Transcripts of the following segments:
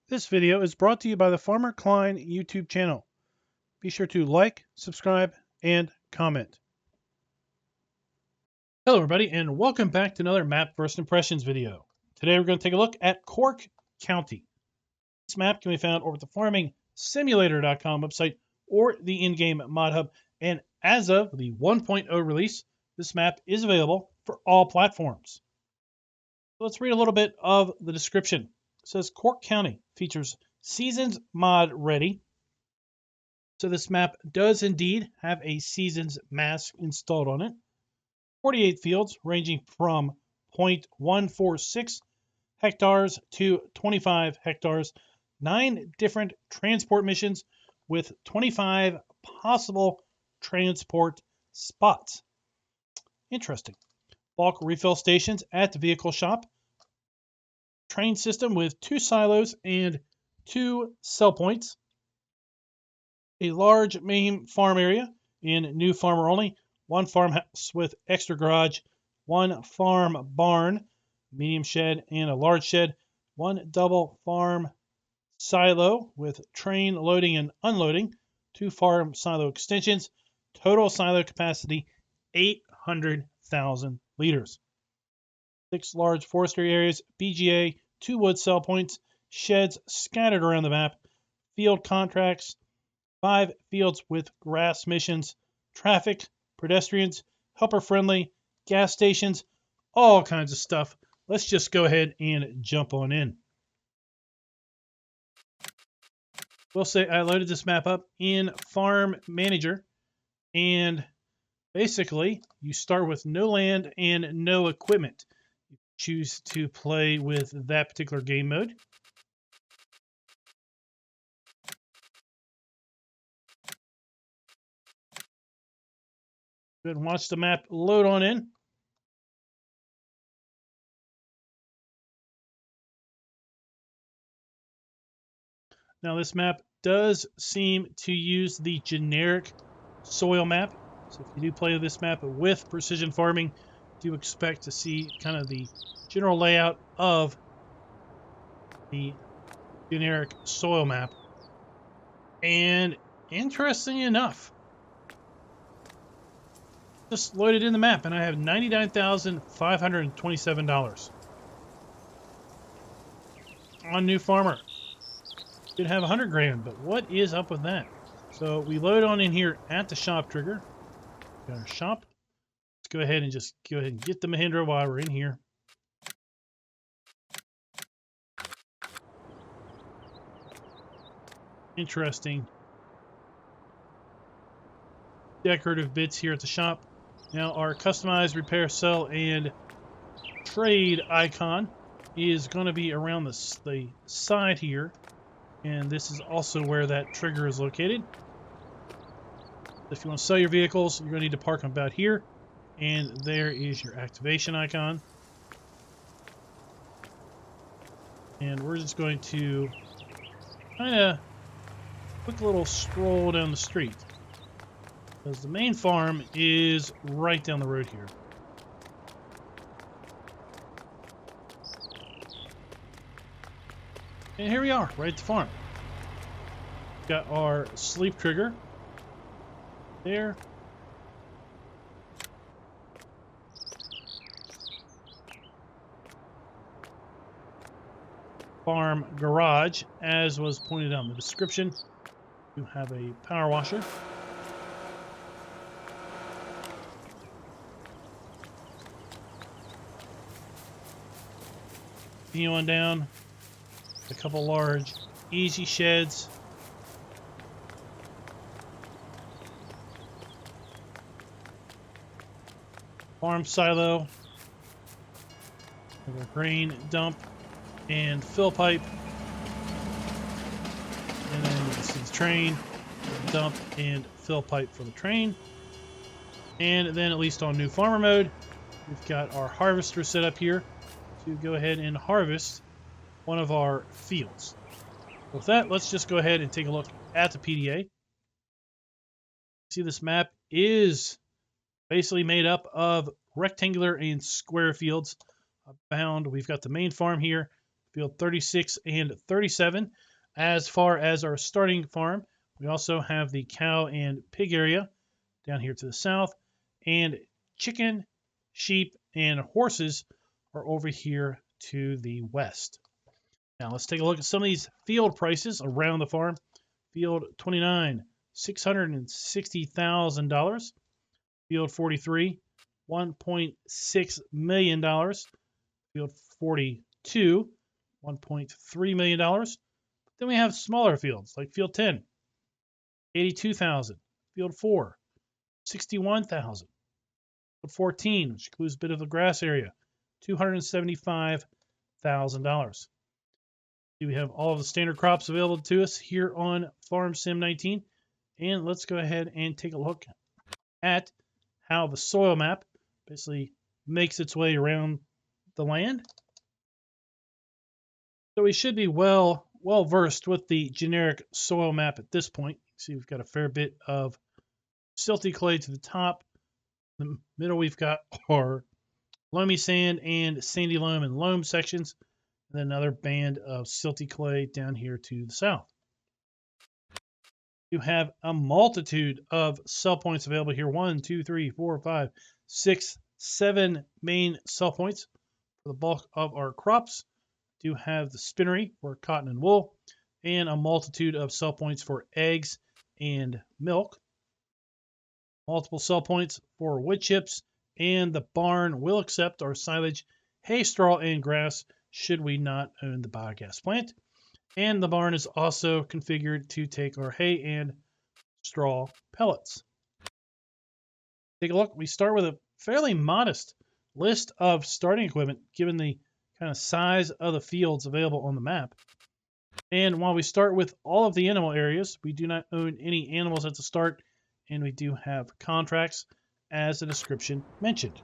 This video is brought to you by the Farmer Klein YouTube channel. Be sure to like, subscribe, and comment. Hello everybody, and welcome back to another map first impressions video. Today we're going to take a look at Cork County. This map can be found over at the farmingsimulator.com website or the in-game mod hub, and as of the 1.0 release, this map is available for all platforms. So let's read a little bit of the description. It says Cork County features Seasons mod ready. So this map does indeed have a Seasons mask installed on it. 48 fields ranging from 0.146 hectares to 25 hectares. 9 different transport missions with 25 possible transport spots. Interesting. Bulk refill stations at the vehicle shop. Train system with 2 silos and 2 sell points. A large main farm area in new farmer only. 1 farmhouse with extra garage. 1 farm barn, medium shed, and a large shed. 1 double farm silo with train loading and unloading. 2 farm silo extensions. Total silo capacity 800,000 liters. 6 large forestry areas, BGA, 2 wood sell points, sheds scattered around the map, field contracts, 5 fields with grass missions, traffic, pedestrians, helper friendly, gas stations, all kinds of stuff. Let's just go ahead and jump on in. We'll say I loaded this map up in Farm Manager, and basically you start with no land and no equipment. You choose to play with that particular game mode. Go ahead and watch the map load on in. Now this map does seem to use the generic soil map. So if you do play this map with precision farming, do expect to see kind of the general layout of the generic soil map. And interesting enough, just loaded in the map and I have $99,527 on new farmer. Should have 100 grand, but what is up with that? So we load on in here at the shop trigger. Got our shop. Let's go ahead and get the Mahindra while we're in here. Interesting decorative bits here at the shop. Now our customize, repair, sell, and trade icon is going to be around the side here, and this is also where that trigger is located. If you want to sell your vehicles, you're going to need to park them about here, and there is your activation icon. And we're just going to kind of quick little stroll down the street, because the main farm is right down the road here. And here we are, right at the farm. Got our sleep trigger there. Farm garage, as was pointed out in the description. You have a power washer. Continue on down. A couple large easy sheds. Farm silo. A grain dump and fill pipe. And then you can see the train, dump and fill pipe for the train. And then, at least on new farmer mode, we've got our harvester set up here to go ahead and harvest one of our fields. With that, let's just go ahead and take a look at the PDA. See, this map is basically made up of rectangular and square fields. We've got the main farm here, field 36 and 37. As far as our starting farm, we also have the cow and pig area down here to the south, and chicken, sheep, and horses are over here to the west. Now let's take a look at some of these field prices around the farm. Field 29, $660,000. Field 43, $1.6 million. Field 42, $1.3 million. Then we have smaller fields like field 10, $82,000. Field 4, $61,000. Field 14, which includes a bit of the grass area, $275,000. We have all of the standard crops available to us here on Farm Sim 19. And let's go ahead and take a look at how the soil map basically makes its way around the land. So we should be well versed with the generic soil map at this point. See, we've got a fair bit of silty clay to the top. In the middle, we've got our loamy sand and sandy loam and loam sections, and then another band of silty clay down here to the south. You have a multitude of cell points available here. 1, 2, 3, 4, 5, 6, 7 main cell points for the bulk of our crops. Do have the spinnery for cotton and wool, and a multitude of cell points for eggs and milk. Multiple cell points for wood chips, and the barn will accept our silage, hay, straw, and grass should we not own the biogas plant. And the barn is also configured to take our hay and straw pellets. Take a look. We start with a fairly modest list of starting equipment given the kind of size of the fields available on the map. And while we start with all of the animal areas, we do not own any animals at the start, and we do have contracts as the description mentioned.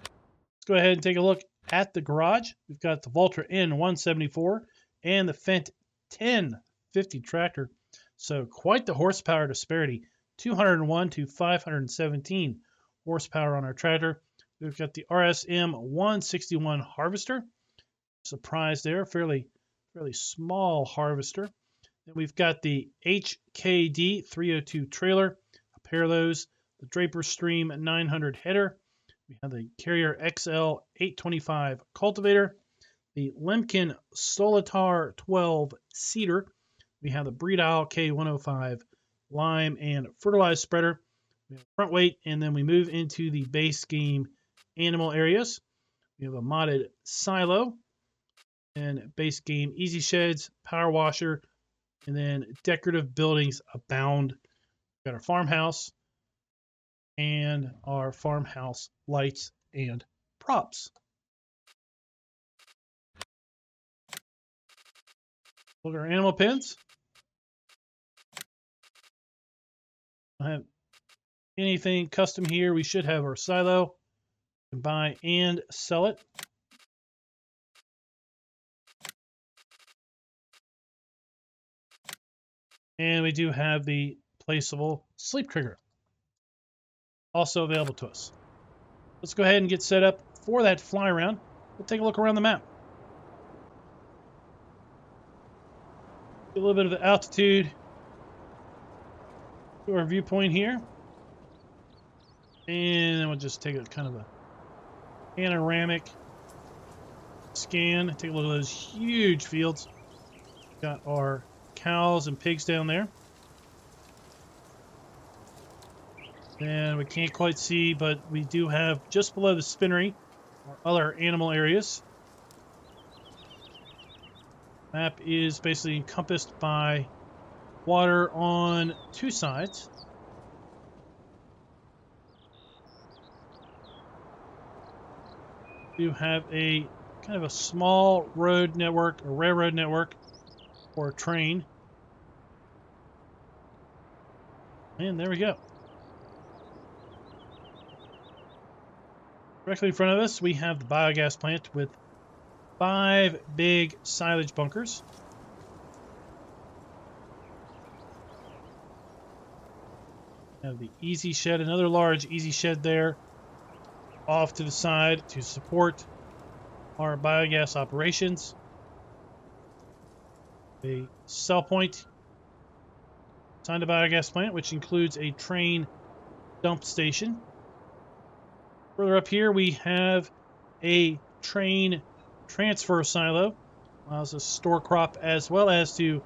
Let's go ahead and take a look at the garage. We've got the Valtra N174 and the Fendt 1050 tractor. So quite the horsepower disparity, 201 to 517 horsepower on our tractor. We've got the RSM 161 harvester. Surprise there, fairly small harvester. Then we've got the HKD 302 trailer, a pair of those, the Draper Stream 900 header. We have the Carrier XL 825 cultivator, the Lemken Solitar 12 seeder. We have the Breedile K105 lime and fertilized spreader. We have front weight, and then we move into the base game animal areas. We have a modded silo and base game easy sheds, power washer, and then decorative buildings abound. We've got our farmhouse and our farmhouse lights and props. Look at our animal pens. I have anything custom here. We should have our silo. You can buy and sell it. And we do have the placeable sleep trigger also available to us. Let's go ahead and get set up for that fly around. We'll take a look around the map. Get a little bit of the altitude to our viewpoint here. And then we'll just take a kind of a panoramic scan. Take a look at those huge fields. Got our cows and pigs down there. And we can't quite see, but we do have just below the spinnery our other animal areas. Map is basically encompassed by water on two sides. We do have a kind of a small road network, a railroad network, or a train. And there we go. Directly in front of us, we have the biogas plant with 5 big silage bunkers. We have the easy shed, another large easy shed there off to the side to support our biogas operations. A sell point assigned to Biogas Plant, which includes a train dump station. Further up here, we have a train transfer silo. Allows us to store crop as well as to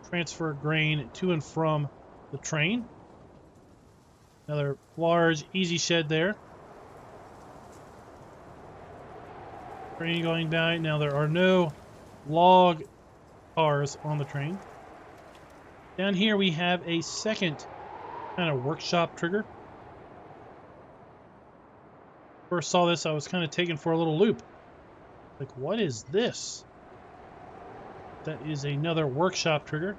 transfer grain to and from the train. Another large easy shed there. Train going by. Now there are no log cars on the train. Down here we have a second kind of workshop trigger. First saw this, I was kind of taken for a little loop. Like, what is this? That is another workshop trigger.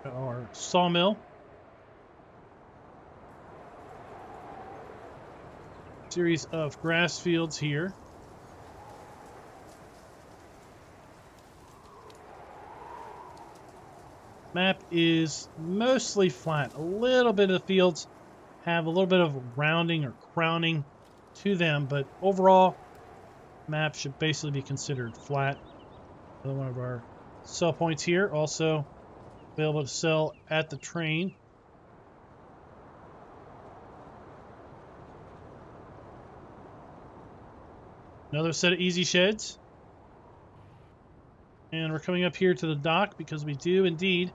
Our sawmill. Series of grass fields here. Map is mostly flat. A little bit of the fields have a little bit of rounding or crowning to them, but overall, map should basically be considered flat. Another one of our sell points here, also available to sell at the train. Another set of easy sheds. And we're coming up here to the dock because we do indeed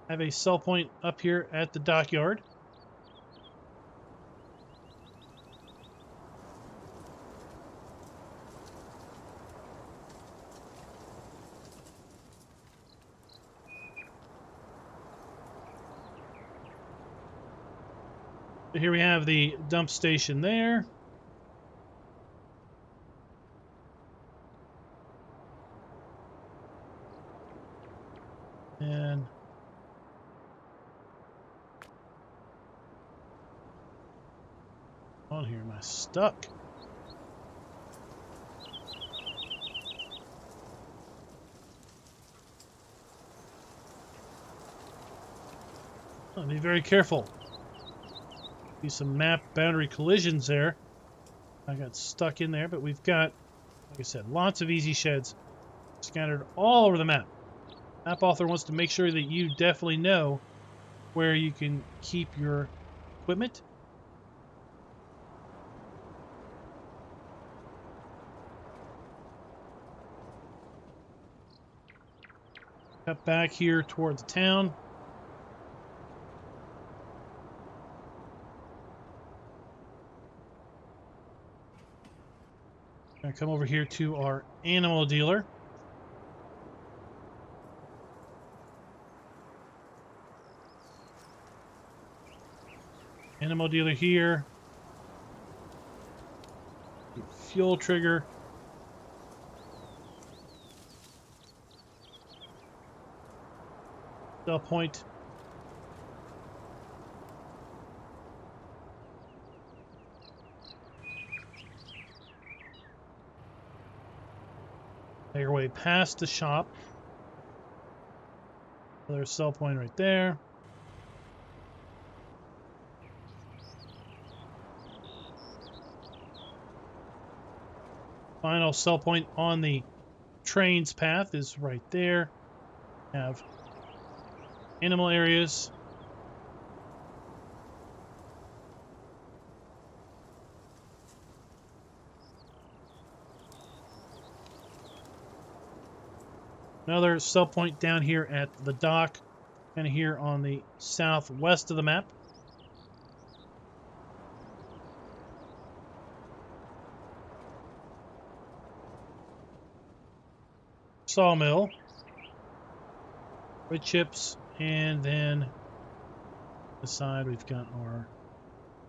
have a sell point up here at the dockyard. So here we have the dump station there. And on here, am I stuck? I'll be very careful. Be some map boundary collisions there. I got stuck in there, but we've got, like I said, lots of easy sheds scattered all over the map. Map author wants to make sure that you definitely know where you can keep your equipment. Cut back here toward the town. Gonna come over here to our animal dealer. Animal dealer here. Fuel trigger. Sell point. Make our way past the shop. Another sell point right there. Final sell point on the train's path is right there. Have animal areas. Another sell point down here at the dock, kind of here on the southwest of the map. Sawmill, wood chips, and then the side we've got our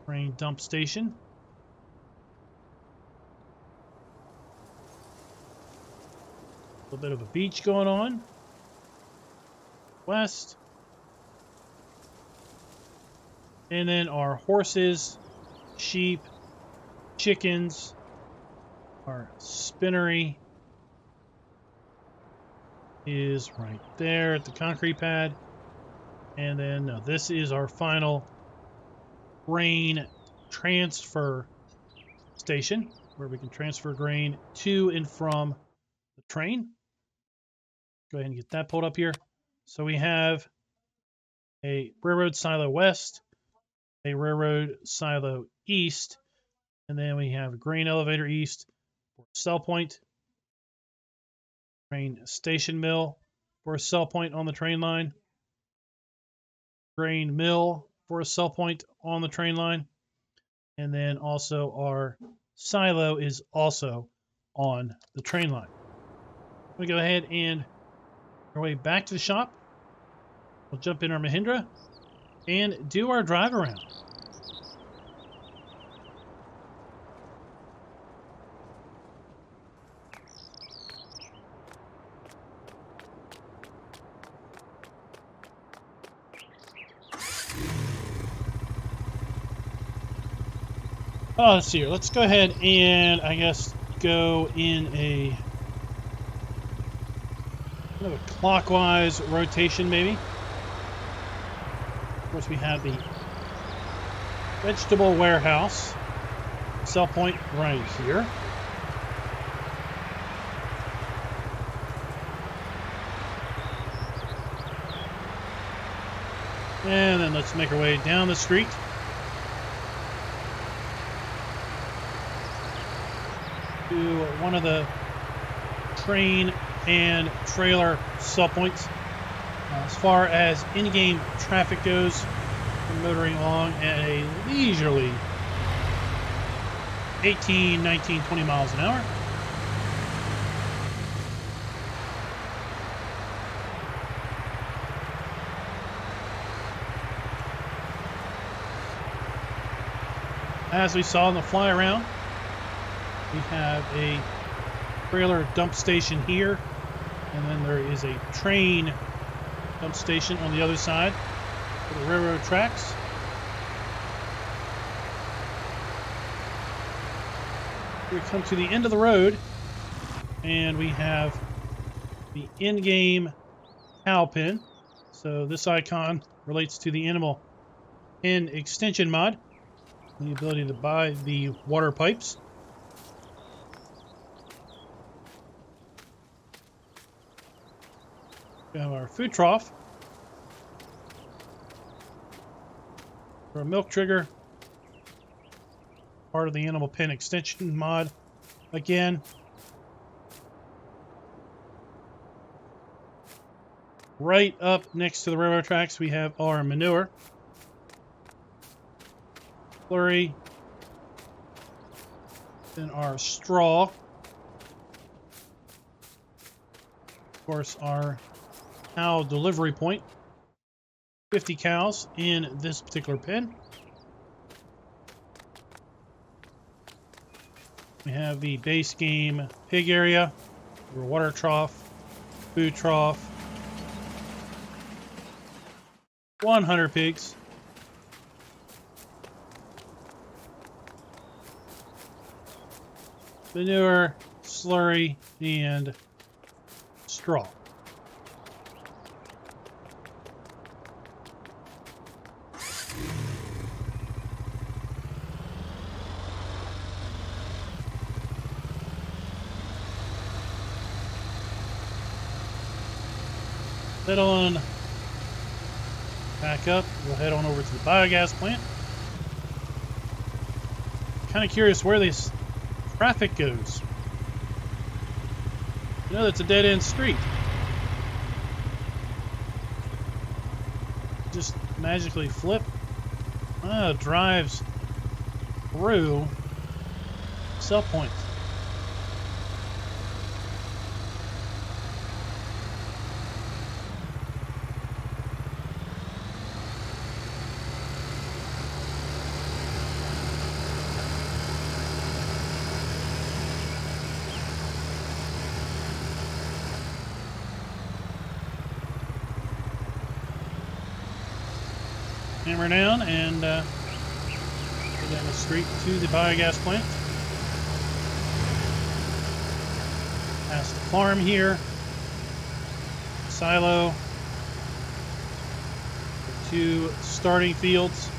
grain dump station. A little bit of a beach going on. West. And then our horses, sheep, chickens, our spinnery is right there at the concrete pad. And then this is our final grain transfer station. where we can transfer grain to and from the train. Go ahead and get that pulled up here. So we have a railroad silo west, a railroad silo east, and then we have a grain elevator east for sell point, grain station mill for a sell point on the train line, grain mill for a sell point on the train line, and then also our silo is also on the train line. We go ahead and our way back to the shop. We'll jump in our Mahindra and do our drive around. Oh, let's see here. Let's go ahead and I guess go in a kind of a clockwise rotation, maybe. Of course, we have the vegetable warehouse sell point right here. And then let's make our way down the street. To one of the train and trailer sell points. As far as in-game traffic goes, we're motoring along at a leisurely 18, 19, 20 miles an hour. As we saw in the Flyaround, we have a trailer dump station here, and then there is a train dump station on the other side for the railroad tracks. We come to the end of the road, and we have the in-game cow pen. So this icon relates to the animal pen extension mod, and the ability to buy the water pipes. We have our food trough for a milk trigger, part of the animal pen extension mod again. Right up next to the railroad tracks, we have our manure, slurry, then our straw, of course our cow delivery point, 50 cows in this particular pen. We have the base game pig area, your water trough, food trough, 100 pigs, manure, slurry, and straw. Head on back up. We'll head on over to the biogas plant. Kind of curious where this traffic goes. You know, it's a dead-end street. Just magically flip. Drives through sell points. Hammer down and go down the street to the biogas plant. Past the farm here, silo, the 2 starting fields.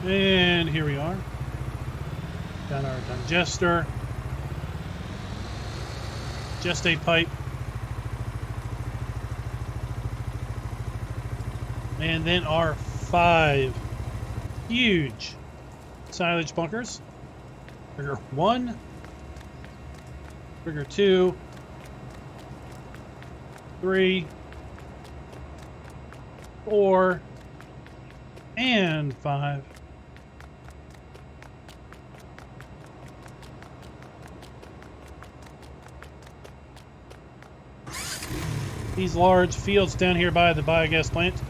And here we are. Got our digester. Gestate pipe. And then our 5 huge silage bunkers. Trigger 1. Trigger 2. 3. 4. And 5. These large fields down here by the biogas plant. And,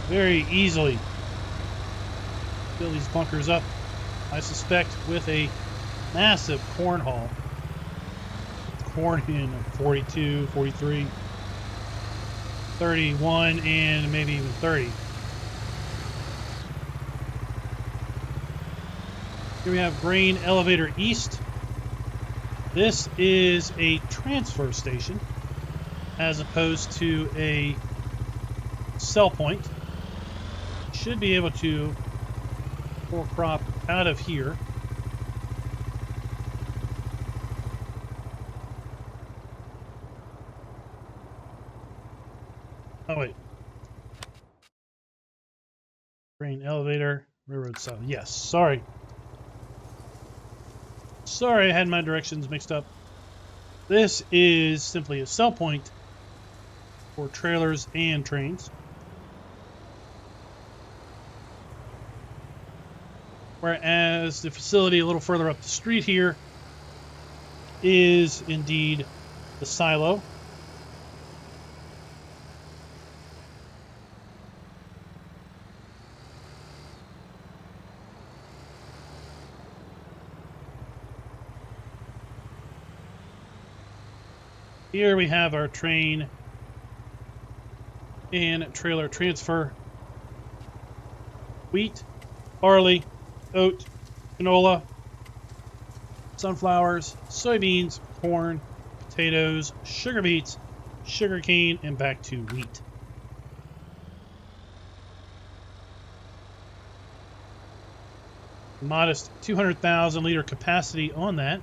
very easily fill these bunkers up, I suspect, with a massive corn haul. Corn in 42, 43, 31, and maybe even 30. Here we have Grain Elevator East. This is a transfer station as opposed to a sell point. Should be able to pull crop out of here. Oh wait. Grain elevator, railroad south. Yes, sorry. Sorry, I had my directions mixed up. This is simply a sell point for trailers and trains. Whereas the facility a little further up the street here is indeed the silo. Here we have our train and trailer transfer. Wheat, barley, oat, canola, sunflowers, soybeans, corn, potatoes, sugar beets, sugarcane, and back to wheat. Modest 200,000 liter capacity on that.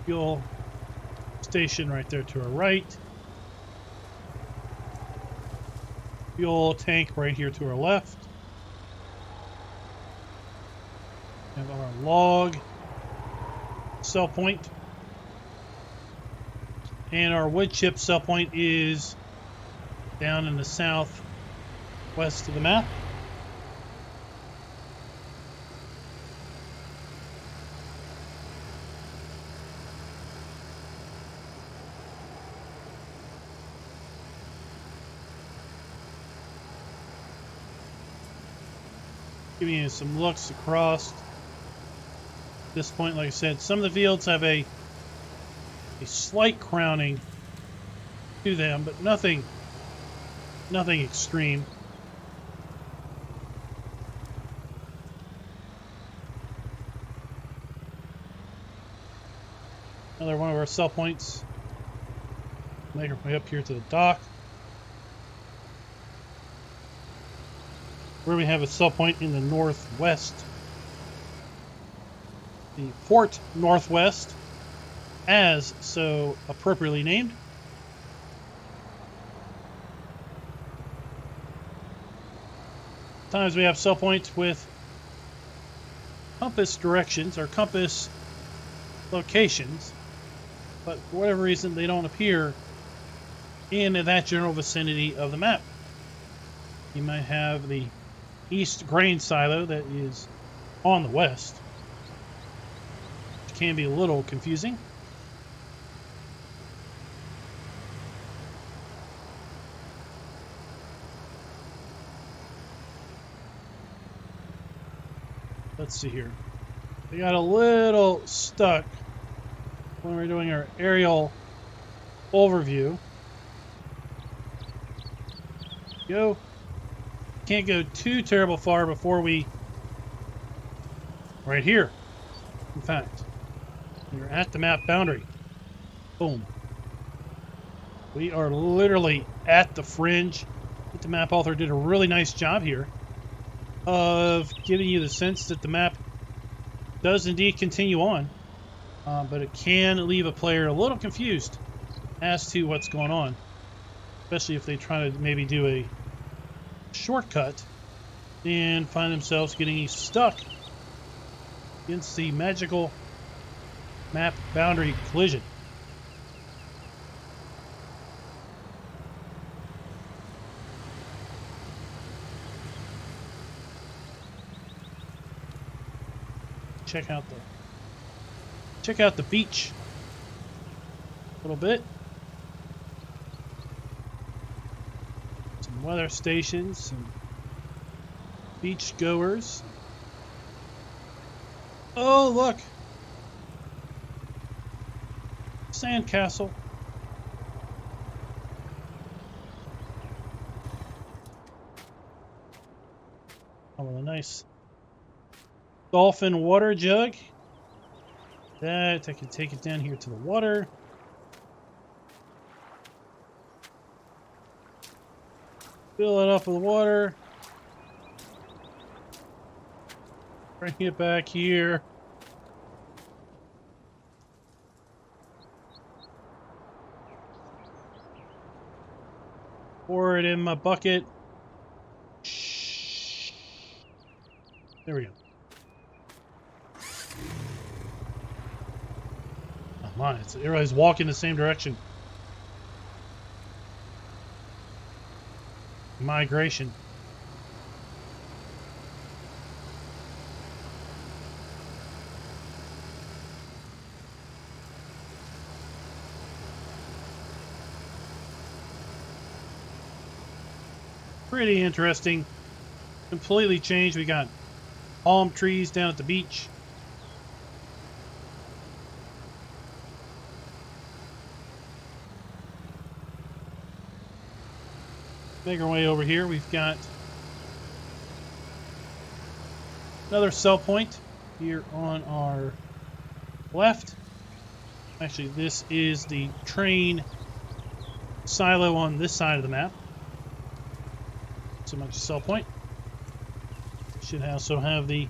Fuel station right there to our right. Fuel tank right here to our left. And our log sell point. And our wood chip sell point is down in the southwest of the map. Giving you some looks across. At this point, like I said, some of the fields have a slight crowning to them, but nothing extreme. Another one of our sell points. Make our way up here to the dock, where we have a sell point in the northwest. The Port Northwest, as so appropriately named. Sometimes we have sell points with compass directions or compass locations, but for whatever reason they don't appear in that general vicinity of the map. You might have the east grain silo that is on the west, which can be a little confusing. Let's see here. They got a little stuck when we're doing our aerial overview. Go. Can't go too terrible far before we... Right here. In fact, we're at the map boundary. Boom. We are literally at the fringe. The map author did a really nice job here of giving you the sense that the map does indeed continue on, but it can leave a player a little confused as to what's going on, especially if they try to maybe do a shortcut and find themselves getting stuck against the magical map boundary collision. Check out the beach a little bit. Some weather stations, some beach goers. Oh, look! Sandcastle. Oh, a nice dolphin water jug. That I can take it down here to the water. Fill it up with water. Bring it back here. Pour it in my bucket. Shh. There we go. Oh my, everybody's walking the same direction. Migration. Pretty interesting. Completely changed. We got palm trees down at the beach. Make our way over here. We've got another sell point here on our left. Actually, this is the train silo on this side of the map. So much sell point. Should also have the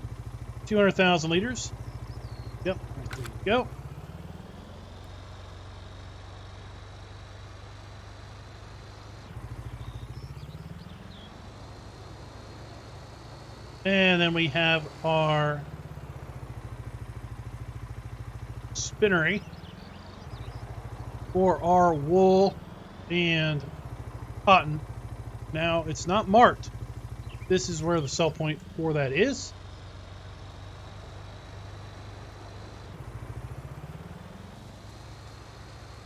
200,000 liters. Yep, right there you go. And then we have our spinnery for our wool and cotton. Now, it's not marked. This is where the sell point for that is.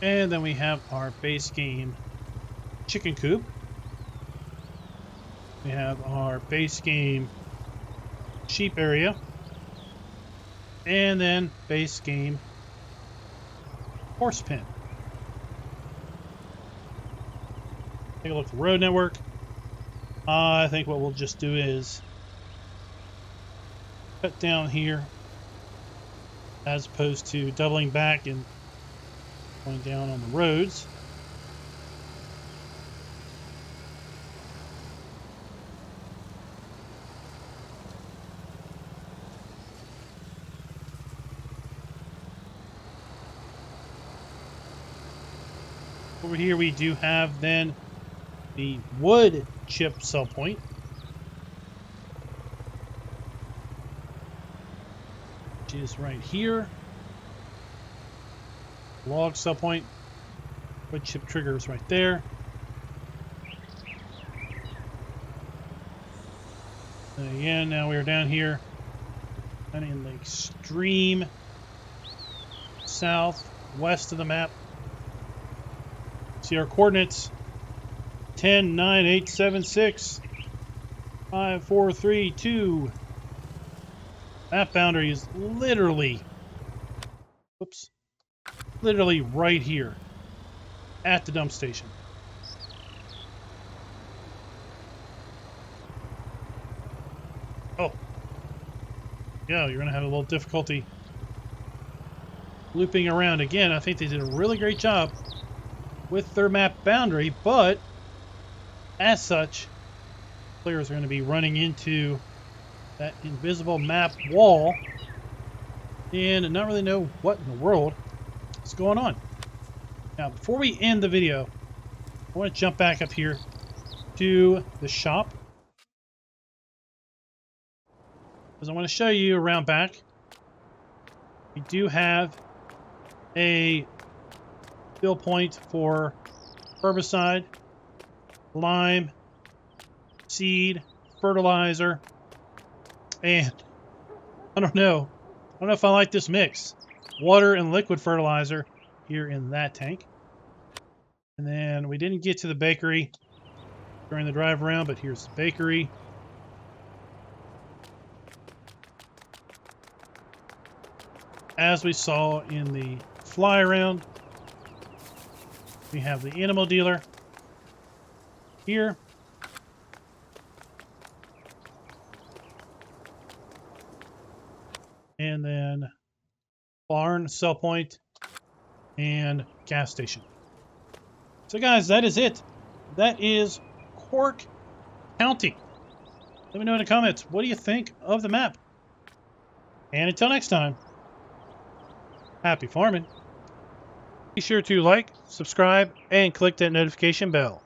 And then we have our base game chicken coop. We have our base game sheep area. And then base game horse pen. Take a look at the road network. I think what we'll just do is cut down here as opposed to doubling back and going down on the roads. Over here we do have then the wood chip sell point. Which is right here. Log sell point. Wood chip trigger is right there. And again, now we are down here and in the extreme southwest of the map. See our coordinates. 10, 9, 8, 7, 6, 5, 4, 3, 2. That boundary is literally, whoops, literally right here at the dump station. Oh. Yeah, you're going to have a little difficulty looping around. Again, I think they did a really great job with their map boundary, but as such, players are going to be running into that invisible map wall and not really know what in the world is going on. Now, before we end the video, I want to jump back up here to the shop, because I want to show you around back. We do have a fill point for herbicide, lime, seed, fertilizer, and I don't know if I like this mix. Water and liquid fertilizer here in that tank. And then we didn't get to the bakery during the drive around, but here's the bakery. As we saw in the Flyaround, we have the animal dealer here. And then barn, sell point, and gas station. So guys, that is it. That is Cork County. Let me know in the comments, what do you think of the map? And until next time, happy farming. Be sure to like, subscribe, and click that notification bell.